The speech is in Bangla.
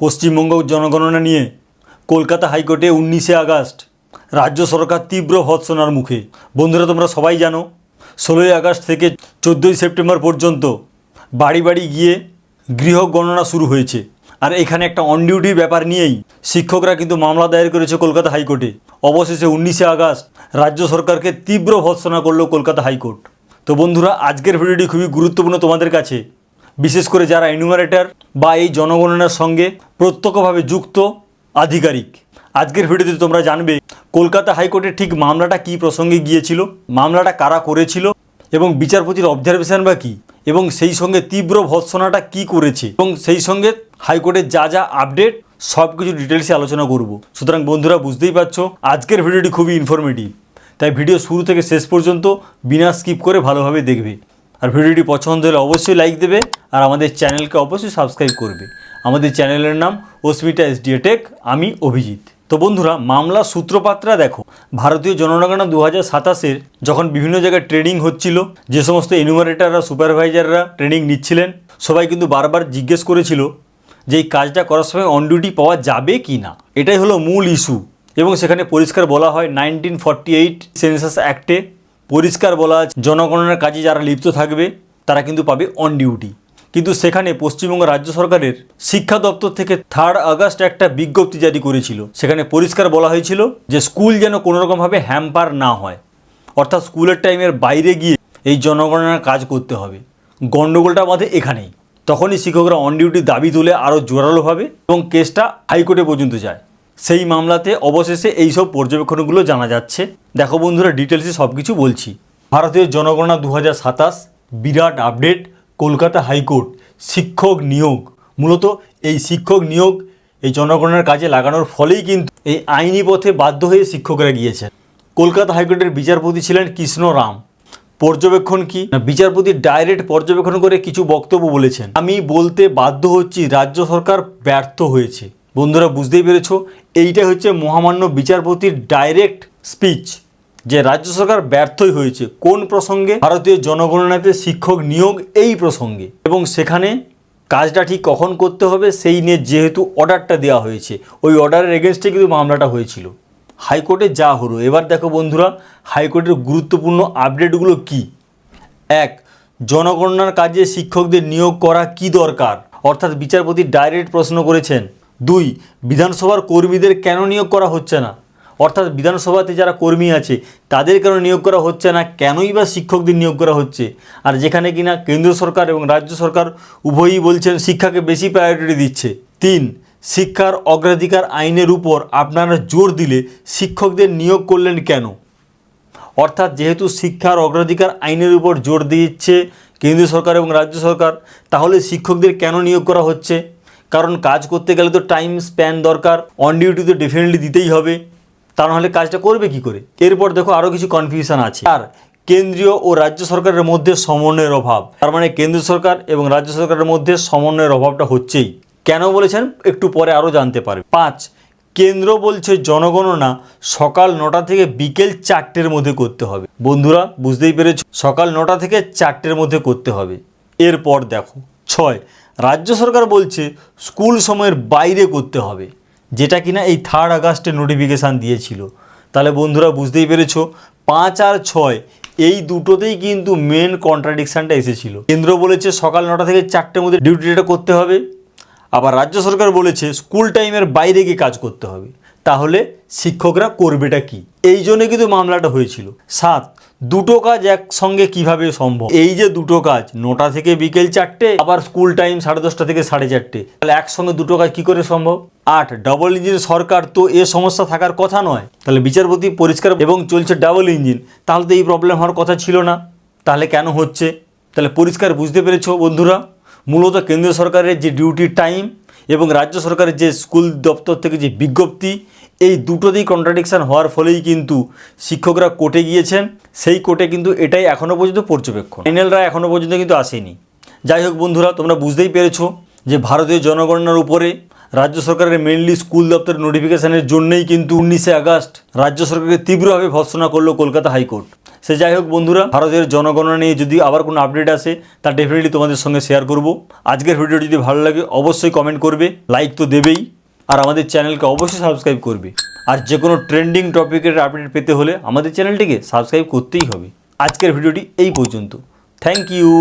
পশ্চিমবঙ্গ জনগণনা নিয়ে কলকাতা হাইকোর্টে 19শে আগস্ট রাজ্য সরকার তীব্র ভর্ৎসনার মুখে। বন্ধুরা, তোমরা সবাই জানো 16ই আগস্ট থেকে 14ই সেপ্টেম্বর পর্যন্ত বাড়ি বাড়ি গিয়ে গৃহ গণনা শুরু হয়েছে। আর এখানে একটা অন ডিউটির ব্যাপার নিয়েই শিক্ষকরা কিন্তু মামলা দায়ের করেছে কলকাতা হাইকোর্টে। অবশেষে 19শে আগস্ট রাজ্য সরকারকে তীব্র ভর্ৎসনা করলো কলকাতা হাইকোর্ট। তো বন্ধুরা, আজকের ভিডিওটি খুবই গুরুত্বপূর্ণ তোমাদের কাছে, বিশেষ করে যারা এনুমারেটর বা এই জনগণনার সঙ্গে প্রত্যক্ষভাবে যুক্ত আধিকারিক। আজকের ভিডিওতে তোমরা জানবে কলকাতা হাইকোর্টের ঠিক মামলাটা কী প্রসঙ্গে গিয়েছিল, মামলাটা কারা করেছিল এবং বিচারপতির অবজারভেশন বা কী, এবং সেই সঙ্গে তীব্র ভর্ৎসনাটা কী করেছে, এবং সেই সঙ্গে হাইকোর্টের যা যা আপডেট সব কিছু ডিটেলসে আলোচনা করব। সুতরাং বন্ধুরা, বুঝতেই পারছো আজকের ভিডিওটি খুবই ইনফরমেটিভ, তাই ভিডিও শুরু থেকে শেষ পর্যন্ত বিনা স্কিপ করে ভালোভাবে দেখবে। আর ভিডিওটি পছন্দ হলে অবশ্যই লাইক দেবে আর আমাদের চ্যানেলকে অবশ্যই সাবস্ক্রাইব করবে। আমাদের চ্যানেলের নাম অস্মিতা এসডিএ টেক, আমি অভিজিৎ। তো বন্ধুরা, মামলা সূত্রপাতটা দেখো। ভারতীয় জনগণনা 2027-এর যখন বিভিন্ন জায়গায় ট্রেনিং হচ্ছিল, যে সমস্ত এনুমারেটাররা সুপারভাইজাররা ট্রেনিং নিচ্ছিলেন, সবাই কিন্তু বারবার জিজ্ঞেস করেছিল যে এই কাজটা করার সময় অন ডিউটি পাওয়া যাবে কি না। এটাই হলো মূল ইস্যু। এবং সেখানে পরিষ্কার বলা হয় 1948 সেন্সাস অ্যাক্টে পরিষ্কার বলা আছে জনগণনার কাজে যারা লিপ্ত থাকবে তারা কিন্তু পাবে অন ডিউটি। কিন্তু সেখানে পশ্চিমবঙ্গ রাজ্য সরকারের শিক্ষা দপ্তর থেকে 3 আগস্ট একটা বিজ্ঞপ্তি জারি করেছিল। সেখানে পরিষ্কার বলা হয়েছিল যে স্কুল যেন কোনোরকমভাবে হ্যাম্পার না হয়, অর্থাৎ স্কুলের টাইমের বাইরে গিয়ে এই জনগণনার কাজ করতে হবে। গণ্ডগোলটা বাঁধে এখানেই। তখনই শিক্ষকরা অন ডিউটির দাবি তুলে আরও জোরালোভাবে এবং কেসটা হাইকোর্টে পর্যন্ত যায়। সেই মামলাতে অবশেষে এইসব পর্যবেক্ষণগুলো জানা যাচ্ছে। দেখো বন্ধুরা, ডিটেলসে সব কিছু বলছি। ভারতীয় জনগণনা 2027 বিরাট আপডেট। কলকাতা হাইকোর্ট শিক্ষক নিয়োগ, মূলত এই শিক্ষক নিয়োগ এই জনগণনার কাজে লাগানোর ফলেই কিন্তু এই আইনি পথে বাধ্য হয়ে শিক্ষকরা গিয়েছেন। কলকাতা হাইকোর্টের বিচারপতি ছিলেন কৃষ্ণ রাম। পর্যবেক্ষণ কি না, বিচারপতি ডাইরেক্ট পর্যবেক্ষণ করে কিছু বক্তব্য বলেছেন। আমি বলতে বাধ্য হচ্ছি রাজ্য সরকার ব্যর্থ হয়েছে। বন্ধুরা, বুঝতেই পেরেছো, এইটা হচ্ছে মহামান্য বিচারপতির ডাইরেক্ট স্পিচ যে রাজ্য সরকার ব্যর্থই হয়েছে। কোন প্রসঙ্গে? ভারতীয় জনগণনাতে শিক্ষক নিয়োগ এই প্রসঙ্গে। এবং সেখানে কাজটা ঠিক কখন করতে হবে সেই নিয়ে যেহেতু অর্ডারটা দেওয়া হয়েছে, ওই অর্ডারের এগেনস্টে কিন্তু মামলাটা হয়েছিল। হাইকোর্টে যা হলো, এবার দেখো বন্ধুরা হাইকোর্টের গুরুত্বপূর্ণ আপডেটগুলো কি। 1. জনগণনার কাজে শিক্ষকদের নিয়োগ করা কি দরকার, অর্থাৎ বিচারপতি ডাইরেক্ট প্রশ্ন করেছেন। 2. বিধানসভার কর্মীদের কেন নিয়োগ করা হচ্ছে না, অর্থাৎ বিধানসভাতে যারা কর্মী আছে তাদের কেন নিয়োগ করা হচ্ছে না, কেনই বা শিক্ষকদের নিয়োগ করা হচ্ছে। আর যেখানে কিনা কেন্দ্র সরকার এবং রাজ্য সরকার উভয়ই বলছেন শিক্ষাকে বেশি প্রায়োরিটি দিচ্ছে। 3. শিক্ষার অগ্রাধিকার আইনের উপর আপনারা জোর দিলে শিক্ষকদের নিয়োগ করলেন কেন, অর্থাৎ যেহেতু শিক্ষার অগ্রাধিকার আইনের উপর জোর দিচ্ছে কেন্দ্রীয় সরকার এবং রাজ্য সরকার, তাহলে শিক্ষকদের কেন নিয়োগ করা হচ্ছে? কারণ কাজ করতে গেলে তো টাইম স্প্যান দরকার, অন ডিউটি তো ডেফিনেটলি দিতেই হবে, তা নাহলে কাজটা করবে কি করে। এরপর দেখো আরও কিছু কনফিউশন আছে। আর কেন্দ্রীয় ও রাজ্য সরকারের মধ্যে সমন্বয়ের অভাব, তার মানে কেন্দ্র সরকার এবং রাজ্য সরকারের মধ্যে সমন্বয়ের অভাবটা হচ্ছেই। কেন বলেছেন একটু পরে আরও জানতে পারবে। 5. কেন্দ্র বলছে জনগণনা সকাল 9টা থেকে বিকেল 4টের মধ্যে করতে হবে। বন্ধুরা, বুঝতেই পেরেছ, সকাল 9টা থেকে 4টের মধ্যে করতে হবে। এরপর দেখো 6. রাজ্য সরকার বলছে স্কুল সময়ের বাইরে করতে হবে, যেটা কিনা এই 3 আগস্টে নোটিফিকেশান দিয়েছিল। তাহলে বন্ধুরা বুঝতেই পেরেছ, 5 আর 6 এই দুটোতেই কিন্তু মেন কন্ট্রাডিকশানটা এসেছিল। কেন্দ্র বলেছে সকাল 9টা থেকে 4টের মধ্যে ডিউটিটা করতে হবে, আবার রাজ্য সরকার বলেছে স্কুল টাইমের বাইরে গিয়ে কাজ করতে হবে। তাহলে শিক্ষকরা করবেটা কি? এই জন্য কিন্তু মামলাটা হয়েছিল। 7. দুটো কাজ একসঙ্গে কিভাবে সম্ভব? এই যে দুটো কাজ 9টা থেকে বিকেল 4টে, আবার স্কুল টাইম 10:30 থেকে 4:30, তাহলে একসঙ্গে দুটো কাজ কি করে সম্ভব? 8. ডাবল ইঞ্জিন সরকার, তো এ সমস্যা থাকার কথা নয়। তাহলে বিচারপতি পরিষ্কার এবং চলছে ডাবল ইঞ্জিন, তাহলে তো এই প্রবলেম হওয়ার কথা ছিল না, তাহলে কেন হচ্ছে? তাহলে পরিষ্কার বুঝতে পেরেছো বন্ধুরা, মূলত কেন্দ্র সরকারের যে ডিউটি টাইম এবং রাজ্য সরকারের যে স্কুল দপ্তর থেকে যে বিজ্ঞপ্তি, এই দুটোতেই কন্ট্রাডিকশান হওয়ার ফলেই কিন্তু শিক্ষকরা কোর্টে গিয়েছেন। সেই কোর্টে কিন্তু এটাই এখনও পর্যন্ত পর্যবেক্ষণ, ফাইনাল রায় এখনও পর্যন্ত কিন্তু আসেনি। যাই হোক বন্ধুরা, তোমরা বুঝতেই পেরেছো যে ভারতীয় জনগণনার উপরে রাজ্য সরকারের মেনলি স্কুল দপ্তরের নোটিফিকেশানের জন্যই কিন্তু 19শে আগস্ট রাজ্য সরকারকে তীব্রভাবে ভর্ৎসনা করলো কলকাতা হাইকোর্ট। সে যাই হোক বন্ধুরা, ভারতের জনগণনা নিয়ে যদি আবার কোনো আপডেট আসে তা ডেফিনেটলি তোমাদের সঙ্গে শেয়ার করব। আজকের ভিডিও যদি ভালো লাগে অবশ্যই কমেন্ট করবে, লাইক তো দেবেই, আর আমাদের চ্যানেলকে অবশ্যই সাবস্ক্রাইব করবে। আর যে কোনো ট্রেন্ডিং টপিকের আপডেট পেতে হলে আমাদের চ্যানেলটিকে সাবস্ক্রাইব করতেই হবে। আজকের ভিডিওটি এই পর্যন্ত। Thank you.